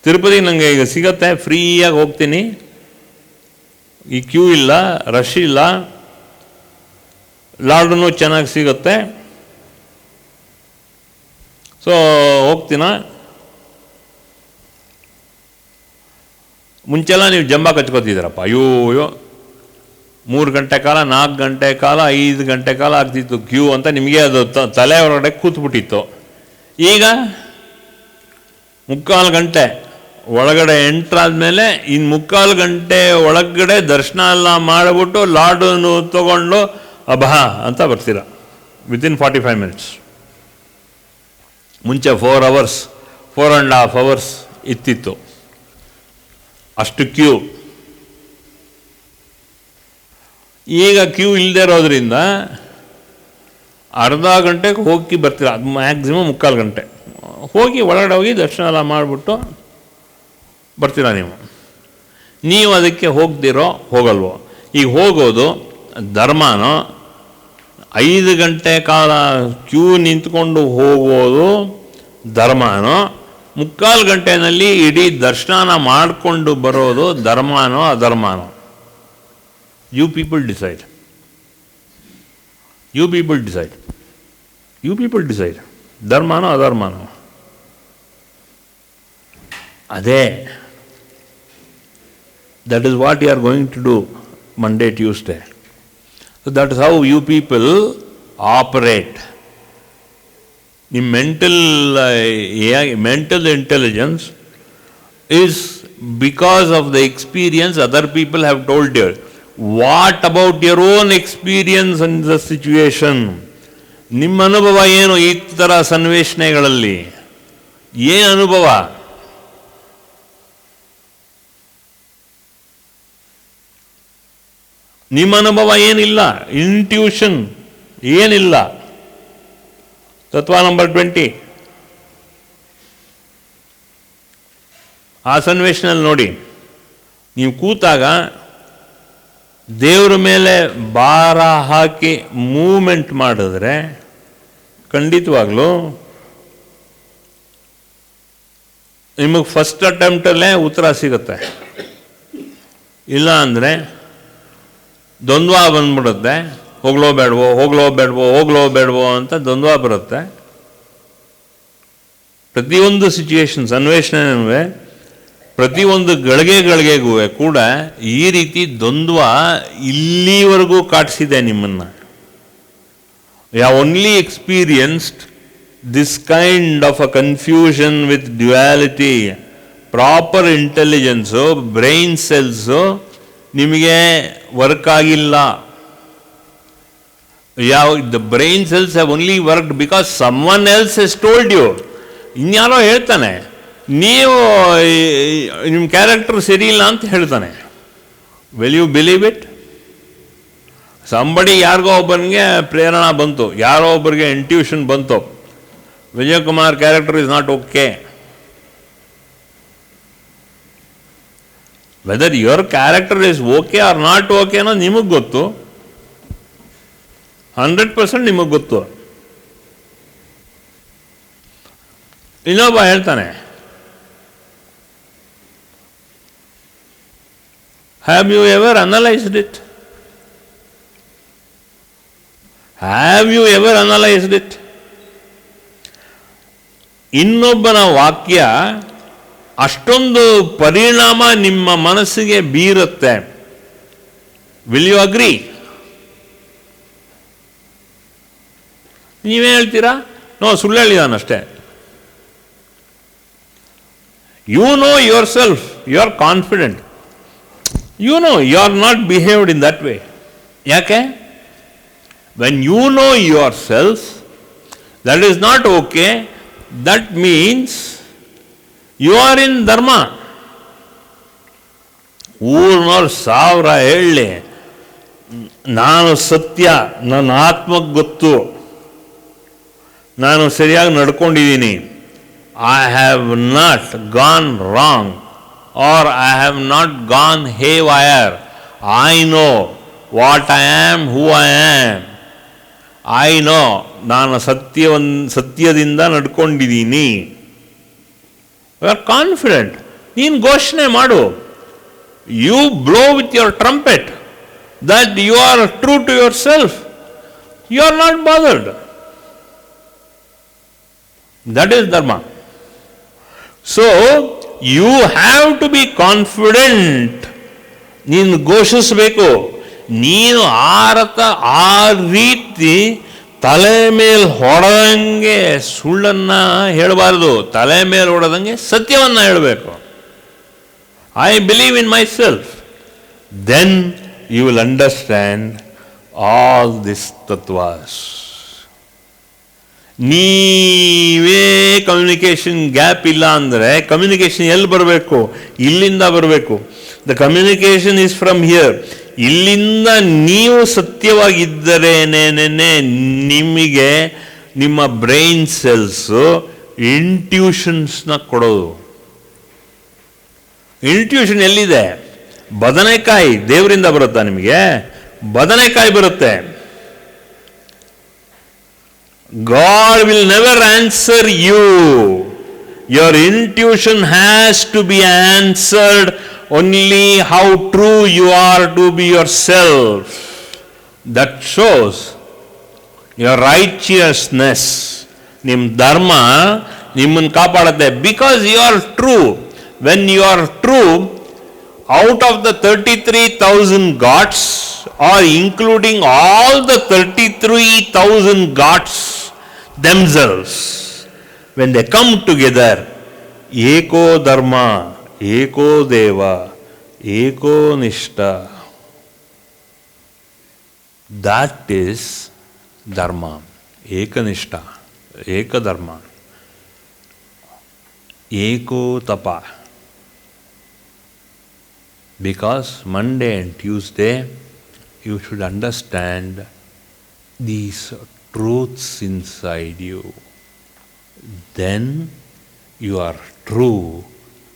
ತಿರುಪತಿ ನನಗೆ ಈಗ ಸಿಗತ್ತೆ, ಫ್ರೀಯಾಗಿ ಹೋಗ್ತೀನಿ, ಈ ಕ್ಯೂ ಇಲ್ಲ, ರಶ್ ಇಲ್ಲ, ಲಾಡೂ ಚೆನ್ನಾಗಿ ಸಿಗುತ್ತೆ. ಸೊ ಹೋಗ್ತೀನ. ಮುಂಚೆಲ್ಲ ನೀವು ಜಂಬ ಕಚ್ಕೋತಿದ್ದೀರಪ್ಪ, ಅಯ್ಯೋ 3 ಗಂಟೆ ಕಾಲ, 4 ಗಂಟೆ ಕಾಲ, 5 ಗಂಟೆ ಕಾಲ ಆಗ್ತಿತ್ತು ಕ್ಯೂ ಅಂತ ನಿಮಗೆ ಅದು ತಲೆ ಹೊರಗಡೆ ಕೂತ್ಬಿಟ್ಟಿತ್ತು. ಈಗ 3/4 ಗಂಟೆ ಒಳಗಡೆ ಎಂಟ್ರಾದ್ಮೇಲೆ ಇನ್ನು 3/4 ಗಂಟೆ ಒಳಗಡೆ ದರ್ಶನ ಎಲ್ಲ ಮಾಡಿಬಿಟ್ಟು ಲಾಡನ್ನು ತೊಗೊಂಡು ಅಬ್ಬಾ ಅಂತ ಬರ್ತೀರ ವಿತಿನ್ 45 ಮಿನಿಟ್ಸ್. ಮುಂಚೆ 4 ಅವರ್ಸ್ 4.5 ಅವರ್ಸ್ ಇತ್ತಿತ್ತು, ಅಷ್ಟು ಕ್ಯೂ. ಈಗ ಕ್ಯೂ ಇಲ್ಲದೆ ಇರೋದ್ರಿಂದ ಅರ್ಧ ಗಂಟೆಗೆ ಹೋಗಿ ಬರ್ತೀರ, ಅದು ಮ್ಯಾಕ್ಸಿಮಮ್ 3/4 ಗಂಟೆ ಹೋಗಿ ಒಳಗಡೆ ಹೋಗಿ ದರ್ಶನ ಎಲ್ಲ ಮಾಡಿಬಿಟ್ಟು ಬರ್ತೀರ. ನೀವು ಅದಕ್ಕೆ ಹೋಗ್ದಿರೋ ಹೋಗಲ್ವೋ? ಈಗ ಹೋಗೋದು ಧರ್ಮನೋ, 5 ಗಂಟೆ ಕಾಲ ಕ್ಯೂ ನಿಂತ್ಕೊಂಡು ಹೋಗೋದು ಧರ್ಮನೋ, 3/4 ಗಂಟೆಯಲ್ಲಿ ಇಡೀ ದರ್ಶನ ಮಾಡಿಕೊಂಡು ಬರೋದು ಧರ್ಮನೋ ಅಧರ್ಮನೋ? You people decide. You people decide. You people decide. ಧರ್ಮನೋ ಅಧರ್ಮನೋ? ಅದೇ, that is what you are going to do Monday, Tuesday. So that is how you people operate. The mental intelligence is because of the experience other people have told you. What about your own experience in the situation? ನಿಮ್ಮ ಅನುಭವ ಏನು ಈ ಥರ ಸನ್ನಿವೇಶಗಳಲ್ಲಿ? ಏನು ಅನುಭವ? ನಿಮ್ಮ ಅನುಭವ ಏನಿಲ್ಲ, ಇಂಟ್ಯೂಷನ್ ಏನಿಲ್ಲ. ತತ್ವ ನಂಬರ್ 20 ಆ ಸನ್ನಿವೇಶನಲ್ಲಿ ನೋಡಿ, ನೀವು ಕೂತಾಗ ದೇವ್ರ ಮೇಲೆ ಭಾರ ಹಾಕಿ ಮೂವ್ಮೆಂಟ್ ಮಾಡಿದ್ರೆ ಖಂಡಿತವಾಗ್ಲೂ ನಿಮಗೆ ಫಸ್ಟ್ ಅಟೆಂಪ್ಟಲ್ಲೇ ಉತ್ತರ ಸಿಗುತ್ತೆ. ಇಲ್ಲ ಅಂದರೆ ದ್ವಂದ್ವ ಬಂದ್ಬಿಡುತ್ತೆ, ಹೋಗ್ಲೋ ಬೇಡವೋ ಹೋಗ್ಲೋ ಬೇಡವೋ ಹೋಗ್ಲೋ ಬೇಡವೋ ಅಂತ ದ್ವಂದ್ವ ಬರುತ್ತೆ. ಪ್ರತಿಯೊಂದು ಸಿಚುಯೇಷನ್ಸ್ ಅನ್ವೇಷಣೆ, ಪ್ರತಿಯೊಂದು ಗಳಿಗೆಗೂ ಕೂಡ ಈ ರೀತಿ ದ್ವಂದ್ವ ಇಲ್ಲಿವರೆಗೂ ಕಾಟಿಸಿದೆ ನಿಮ್ಮನ್ನು. You have only experienced this kind of a confusion with duality. Proper intelligence, brain cells ನಿಮಗೆ ವರ್ಕ್ ಆಗಿಲ್ಲ. The brain cells have only worked because someone else has told you. ಇನ್ಯಾರೋ ಹೇಳ್ತಾನೆ, ನೀವು ನಿಮ್ಮ ಕ್ಯಾರೆಕ್ಟರ್ ಸರಿ ಇಲ್ಲ ಅಂತ ಹೇಳ್ತಾನೆ. Will you believe it? Somebody ಯಾರಿಗೋ ಒಬ್ಬನಿಗೆ ಪ್ರೇರಣಾ ಬಂತು, ಯಾರೋ ಒಬ್ಬರಿಗೆ ಇಂಟ್ಯೂಷನ್ ಬಂತು, Vijay Kumar character is not okay. Whether your character is okay or not okay ಅನ್ನೋದು ನಿಮಗೆ ಗೊತ್ತು, 100% ನಿಮಗೆ ಗೊತ್ತು. ಇನ್ನೊಬ್ಬ ಹೇಳ್ತಾನೆ, have you ever analysed it? Have you ever analysed it? ಇನ್ನೊಬ್ಬನ ವಾಕ್ಯ ಅಷ್ಟೊಂದು ಪರಿಣಾಮ ನಿಮ್ಮ ಮನಸ್ಸಿಗೆ ಬೀರುತ್ತೆ. Will you agree? ನೀವೇ ಹೇಳ್ತೀರಾ, ನೋ ಸುಳ್ಳು ಹೇಳಿದಾನಷ್ಟೇ. You know yourself, you are confident, you know you are not behaved in that way. ಯಾಕೆ? When you know yourself that is not okay, that means you are in dharma. ಊರ್ನವ್ರು 1000 ಹೇಳಿ, ನಾನು ಸತ್ಯ, ನನ್ನ ಆತ್ಮಕ್ಕೆ ಗೊತ್ತು, ನಾನು ಸರಿಯಾಗಿ ನಡ್ಕೊಂಡಿದ್ದೀನಿ, I have not gone wrong or I have not gone haywire, I know what I am, who I am, I know, ನಾನು ಸತ್ಯದಿಂದ ನಡ್ಕೊಂಡಿದ್ದೀನಿ. You are confident. ನೀನು ಘೋಷಣೆ ಮಾಡು. You blow with your trumpet that you are true to yourself. You are not bothered. That is dharma. So, you have to be confident. ನೀನು ಘೋಷಿಸಬೇಕು. ನೀನು ಆ ರೀತಿ ತಲೆ ಮೇಲೆ ಹೊಡೆದಂಗೆ ಸುಳ್ಳನ್ನು ಹೇಳಬಾರ್ದು. ತಲೆ ಮೇಲೆ ಹೊಡೆದಂಗೆ ಸತ್ಯವನ್ನು ಹೇಳಬೇಕು. I believe in myself. Then you will understand all these tattvas. ನೀವೇ ಕಮ್ಯುನಿಕೇಶನ್ ಗ್ಯಾಪ್ ಇಲ್ಲ ಅಂದರೆ ಕಮ್ಯುನಿಕೇಶನ್ ಎಲ್ಲಿ ಬರಬೇಕು? ಇಲ್ಲಿಂದ ಬರಬೇಕು. The communication is from here. ಇಲ್ಲಿಂದ ನೀವು ಸತ್ಯವಾಗಿದ್ದರೇನೇ ನಿಮಗೆ ನಿಮ್ಮ ಬ್ರೈನ್ ಸೆಲ್ಸು ಇಂಟ್ಯೂಷನ್ಸ್ನ ಕೊಡೋದು. ಇಂಟ್ಯೂಷನ್ ಎಲ್ಲಿದೆ? ಬದನೆಕಾಯಿ ದೇವರಿಂದ ಬರುತ್ತಾ ನಿಮಗೆ? ಬದನೆಕಾಯಿ ಬರುತ್ತೆ. God will never answer you. Your intuition has to be answered only how true you are to be yourself. That shows your righteousness. ನಿಮ್ಮ ಧರ್ಮ ನಿಮ್ಮನ್ನು ಕಾಪಾಡುತ್ತೆ. Because you are true. When you are true, out of the 33,000 gods, or including all the 33,000 gods themselves, when they come together, eko dharma, eko deva, eko nishta, that is dharma. Ekanishta, ekadharma, eko tapa. Because Monday and Tuesday you should understand these truths inside you. Then you are true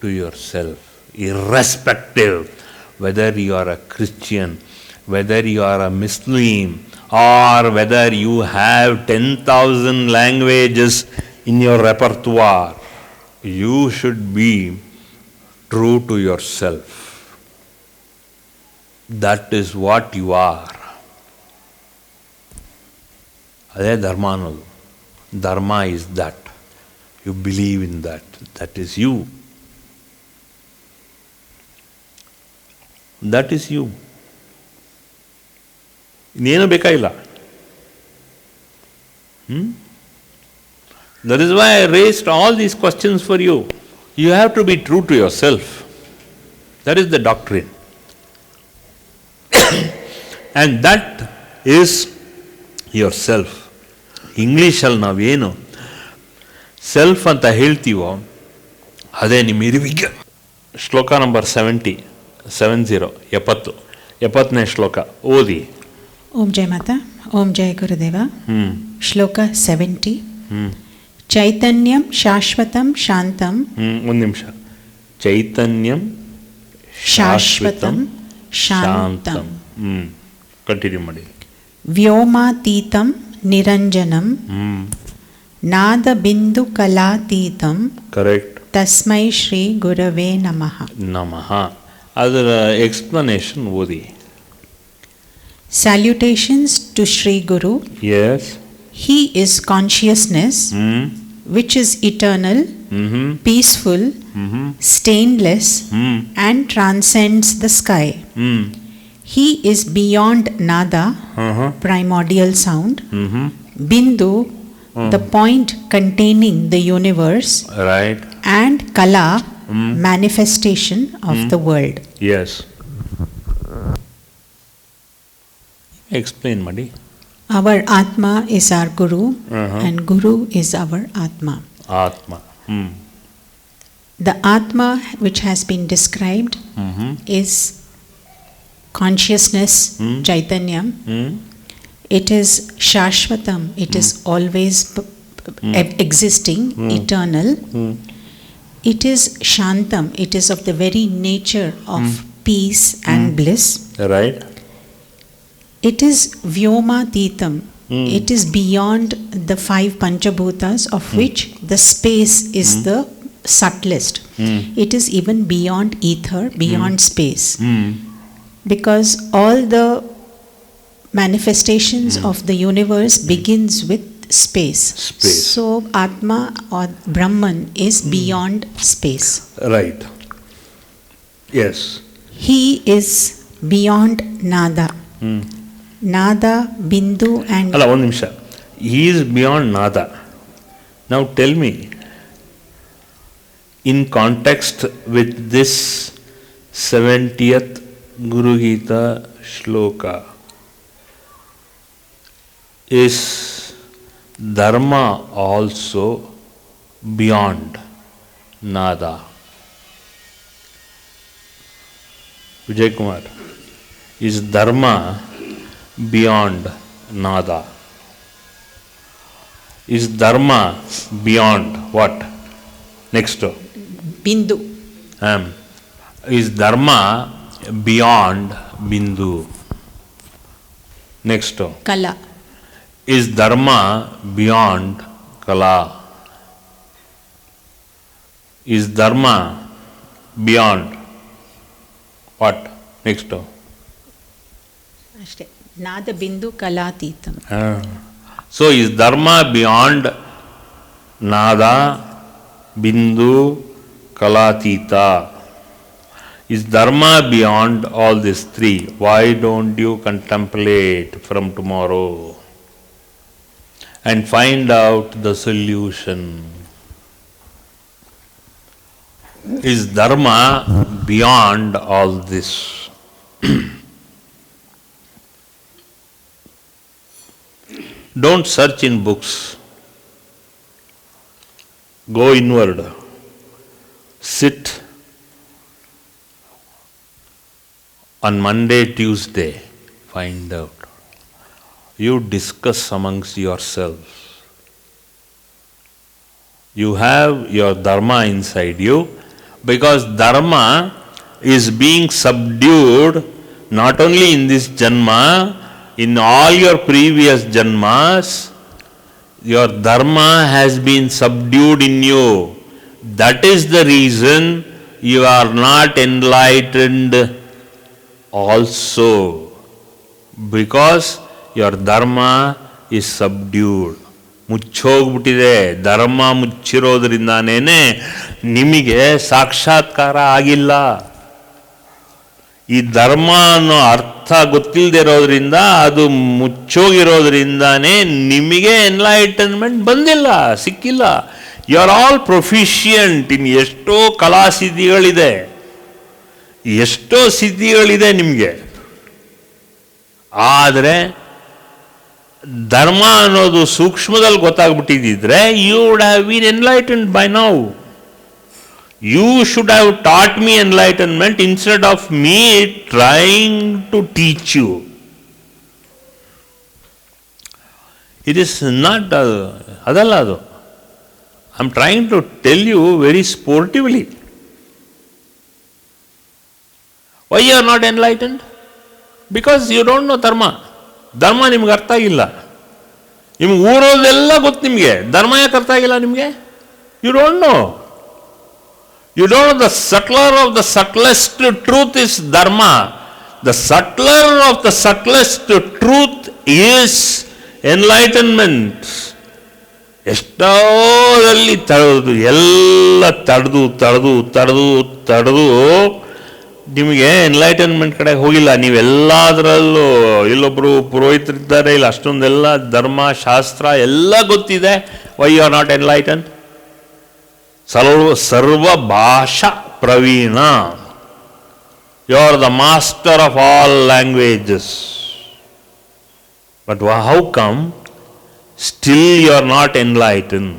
to yourself, irrespective whether you are a Christian, whether you are a Muslim, or whether you have 10,000 languages in your repertoire. You should be true to yourself. That is what you are. ಅದೇ ಧರ್ಮ ಅನ್ನೋದು. ಧರ್ಮ is that. You believe in that. That is you. That is you. ಇನ್ನೇನು ಬೇಕಾಗಿಲ್ಲ. That is why I raised all these questions for you. You have to be true to yourself. That is the doctrine. And that is yourself. ಇಂಗ್ಲೀಷಲ್ಲಿ ನಾವೇನು self ಅಂತ ಹೇಳ್ತೀವೋ ಅದೇ ನಿಮ್ಮ ಇರುವಿಕೆ. ಶ್ಲೋಕ number 70 70ನೇ ಶ್ಲೋಕ ಓದಿ. ಓಂ ಜಯ ಮಾತಾ. ಓಂ ಜಯ ಗುರುದೇವ. ಶ್ಲೋಕ 70. ಚೈತನ್ಯಂ ಶಾಶ್ವತಂ ಶಾಂತಂ. ಒಂದು ನಿಮಿಷ. ಚೈತನ್ಯಂ ಶಾಶ್ವತಂ ಶಾಂತಂ. ಕಂಟಿನ್ಯೂ ಮಾಡಿ. ವ್ಯೋಮಾತೀತಂ ನಿರಂಜನಂ ನಾದಬಿಂದು ಕಲಾತೀತಂ. ಕರೆಕ್ಟ್. ತಸ್ಮೈ ಶ್ರೀ ಗುರವೇ ನಮಃ. ನಮಃ. ಅದರ ಎಕ್ಸ್ಪ್ಲನೇಷನ್ ಓದಿ. Salutations to Sri Guru. Yes. He is consciousness which is eternal, peaceful, stainless, and transcends the sky. He is beyond nada, primordial sound, bindu, the point containing the universe, right, and kala, manifestation of the world. Yes. Explain, Madi. Our Atma is our Guru, and Guru is our Atma. Atma. The Atma which has been described is consciousness, Chaitanyam. It is Shashvatam, it is always existing, eternal. It is Shantam, it is of the very nature of peace and bliss. Right. It is Vyomathitam. It is beyond the 5 Panchabhutas, of which the space is the subtlest. It is even beyond ether, beyond space. Because all the manifestations of the universe begins with space. So Atma or Brahman is beyond space. Right. Yes. He is beyond Nada. Nada, Bindu and... ಅಲ್ಲ, ಒಂದು ನಿಮಿಷ. He is beyond Nada. Now tell me, in context with this 70th Guru Gita shloka, is Dharma also beyond Nada? Vijay Kumar, is Dharma beyond Nada? Is Dharma beyond what? Next. Bindu. Is Dharma beyond Bindu? Next. Kala. Is Dharma beyond Kala? Is Dharma beyond what? Next. ಅಷ್ಟೇ. ನಾದ ಬಿಂದು ಕಲಾತೀತಂ. So is Dharma beyond Nada, Bindu, Kalatita? Is Dharma beyond all these three? Why don't you contemplate from tomorrow and find out the solution? Is Dharma beyond all this? Don't search in books. Go inward. Sit on Monday, Tuesday. Find out. You discuss amongst yourselves. You have your Dharma inside you, because Dharma is being subdued not only in this Janma, in all your previous Janmas. Your Dharma has been subdued in you. That is the reason you are not enlightened also, because your Dharma is subdued. ಮುಚ್ಚೋಗ್ಬಿಟ್ಟಿದೆ. ಧರ್ಮ ಮುಚ್ಚಿರೋದ್ರಿಂದಾನೇ ನಿಮಗೆ ಸಾಕ್ಷಾತ್ಕಾರ ಆಗಿಲ್ಲ. ಈ ಧರ್ಮ ಅನ್ನೋ ಅರ್ಥ ಗೊತ್ತಿಲ್ಲದೆ ಇರೋದ್ರಿಂದ, ಅದು ಮುಚ್ಚೋಗಿರೋದ್ರಿಂದಾನೇ ನಿಮಗೆ ಎನ್ಲೈಟನ್ಮೆಂಟ್ ಬಂದಿಲ್ಲ, ಸಿಕ್ಕಿಲ್ಲ. You are all proficient in ಎಷ್ಟೋ ಕಲಾಸಿದ್ಧಿಗಳಿದೆ, ಎಷ್ಟೋ ಸಿದ್ಧಿಗಳಿದೆ ನಿಮಗೆ. ಆದರೆ ಧರ್ಮ ಅನ್ನೋದು ಸೂಕ್ಷ್ಮದಲ್ಲಿ ಗೊತ್ತಾಗ್ಬಿಟ್ಟಿದ್ದಿದ್ರೆ you would have been enlightened by now. You should have taught me enlightenment instead of me trying to teach you. It is not adalla adu. I am trying to tell you very sportively. Why you are not enlightened? Because you don't know dharma. ಧರ್ಮ ನಿಮ್ಗೆ ಅರ್ಥ ಆಗಿಲ್ಲ. ನಿಮ್ಗೆ ಊರೋದೆಲ್ಲ ಗೊತ್ತು ನಿಮಗೆ, ಧರ್ಮ ಯಾಕೆ ಅರ್ಥ ಆಗಿಲ್ಲ ನಿಮಗೆ? You don't know. You don't know the subtler of the subtlest truth is Dharma. The subtler of the subtlest truth is enlightenment. ಎಷ್ಟೋದಲ್ಲಿ ತಡೆದು ಎಲ್ಲ ತಡೆದು ನಿಮಗೆ ಎನ್ಲೈಟನ್ಮೆಂಟ್ ಕಡೆ ಹೋಗಿಲ್ಲ. ನೀವೆಲ್ಲದರಲ್ಲೂ ಇಲ್ಲೊಬ್ಬರು ಪುರೋಹಿತರಿದ್ದಾರೆ, ಇಲ್ಲ ಅಷ್ಟೊಂದೆಲ್ಲ ಧರ್ಮ ಶಾಸ್ತ್ರ ಎಲ್ಲ ಗೊತ್ತಿದೆ. Why you are not enlighten? ಸರ್ವ ಭಾಷಾ ಪ್ರವೀಣ. You are the master of all languages. But how come still you are not enlightened?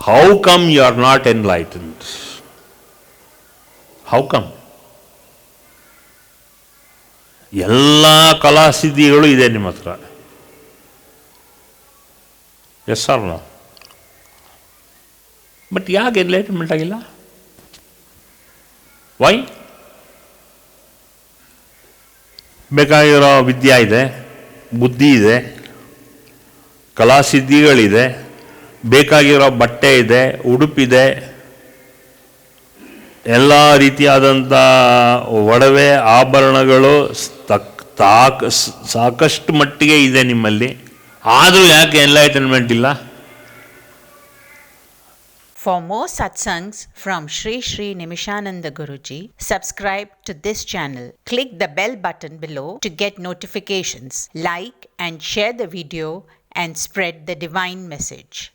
How come you are not enlightened? How come? ಎಲ್ಲ ಕಲಾಸಿದ್ಧಿಗಳು ಇದೆ ನಿಮ್ಮ ಹತ್ರ. Yes or no? ಬಟ್ ಯಾಕೆ enlightenment ಆಗಿಲ್ಲ? ವೈ? ಬೇಕಾಗಿರೋ ವಿದ್ಯೆ ಇದೆ, ಬುದ್ಧಿ ಇದೆ, ಕಲಾಸಿದ್ಧಿಗಳಿದೆ, ಬೇಕಾಗಿರೋ ಬಟ್ಟೆ ಇದೆ, ಉಡುಪಿದೆ, ಎಲ್ಲ ರೀತಿಯಾದಂಥ ಒಡವೆ ಆಭರಣಗಳು ಸಾಕಷ್ಟು ಮಟ್ಟಿಗೆ ಇದೆ ನಿಮ್ಮಲ್ಲಿ, ಆದರೂ ಯಾಕೆ ಎನ್ಲೈಟನ್ಮೆಂಟ್ ಇಲ್ಲ? For more satsangs from Sri Sri Nimishananda Guruji, subscribe to this channel. Click the bell button below to get notifications. Like and share the video and spread the divine message.